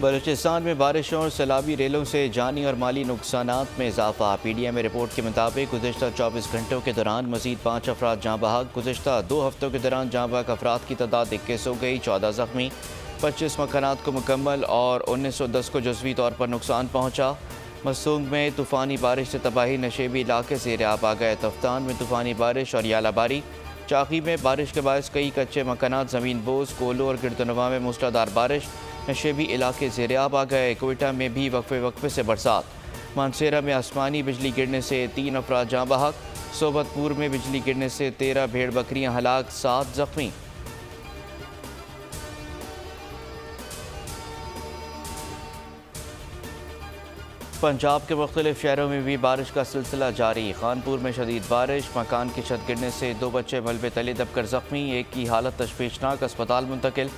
बलूचिस्तान में बारिशों और सैलाबी रेलों से जानी और माली नुकसानात में इजाफा। PDM रिपोर्ट के मुताबिक गुज़िश्ता 24 घंटों के दौरान मज़ीद 5 अफराद जाँ बहक। गुज़िश्ता 2 हफ्तों के दौरान जाँ बहक अफराद की तादाद 21 हो गई, 14 ज़ख्मी, 25 मकानात को मुकम्मल और 1910 को जुज़वी तौर पर नुकसान पहुँचा। मसूंग में तूफ़ानी बारिश से तबाही, नशेबी इलाके से ज़ेर-ए-आब आ गए। तफ्तान में तूफ़ानी बारिश और यालाबारी। चाकी में बारिश के बायस कई कच्चे मकानात ज़मीन बोझ। कोलो और गिरदनवा में मूसलाधार बारिश, नशेबी इलाके ज़ेर-ए-आब आ गए। कोयटा में भी वक्फे वक्फे से बरसात। मानसेरा में आसमानी बिजली गिरने से 3 अफराद जाँ बहक। सोबतपुर में बिजली गिरने से 13 भेड़ बकरियाँ हलाक, 7 ज़ख्मी। पंजाब के मुख्तलिफ शहरों में भी बारिश का सिलसिला जारी। खानपुर में शदीद बारिश, मकान की छत गिरने से 2 बच्चे मलबे तले दबकर जख्मी, एक की हालत तशवीशनाक, अस्पताल मुंतकिल।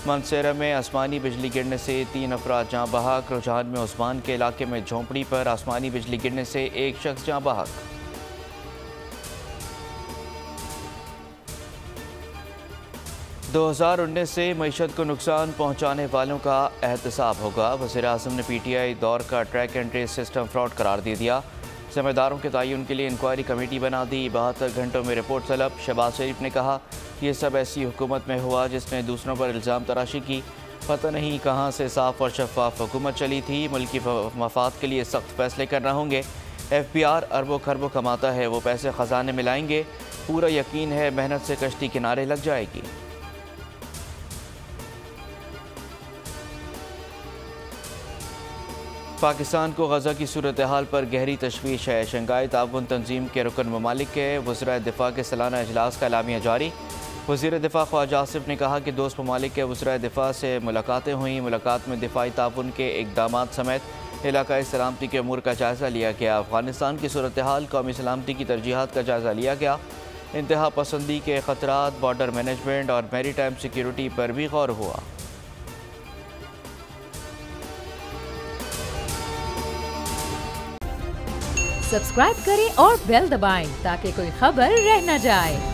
मानसेरा में आसमानी बिजली गिरने से 3 अफराद जाँ बहक। रुझान में उस्मान के इलाके में झोंपड़ी पर आसमानी बिजली गिरने से 1 शख्स जाँ बहक। 2019 से मईशत को नुकसान पहुँचाने वालों का एहतसाब होगा। वज़ीर-ए-आज़म ने PTI दौर का track and trace system fraud करार दे दिया। ज़िम्मेदारों के तयन के लिए इंक्वायरी कमेटी बना दी। 72 घंटों में रिपोर्ट तलब। शहबाज शरीफ ने कहा, यह सब ऐसी हुकूमत में हुआ जिसने दूसरों पर इल्ज़ाम तराशी की। पता नहीं कहाँ से साफ़ और शफाफ हुकूमत चली थी। मुल्क की मफाद के लिए सख्त फैसले करना होंगे। FBR अरबों खरबों कमाता है, वो पैसे ख़जाने में लाएंगे। पूरा यकीन है मेहनत से कश्ती किनारे लग जाएगी। पाकिस्तान को गज़ा की सूरत हाल पर गहरी तशवीश है। शंघाई ताउन तंजीम के रुकन ममालिक के वज़ीर दिफ़ा के सालाना इजलास का एलामिया जारी। वज़ीर दिफ़ा ख्वाजा आसिफ ने कहा कि दोस्त ममालिक के वज़ीर दिफ़ा से मुलाकातें हुई। मुलाकात में दिफ़ाई ताउन के इक़दाम समेत इलाकाई सलामती के अमूर का जायज़ा लिया गया। अफ़गानिस्तान की सूरत हाल, कौमी सलामती की तरजीहात का जायज़ा लिया गया। इंतहा पसंदी के ख़तरात, बॉर्डर मैनेजमेंट और मेरी टाइम सिक्योरिटी पर भी गौर हुआ। सब्सक्राइब करें और बेल दबाएं ताकि कोई खबर रह न जाए।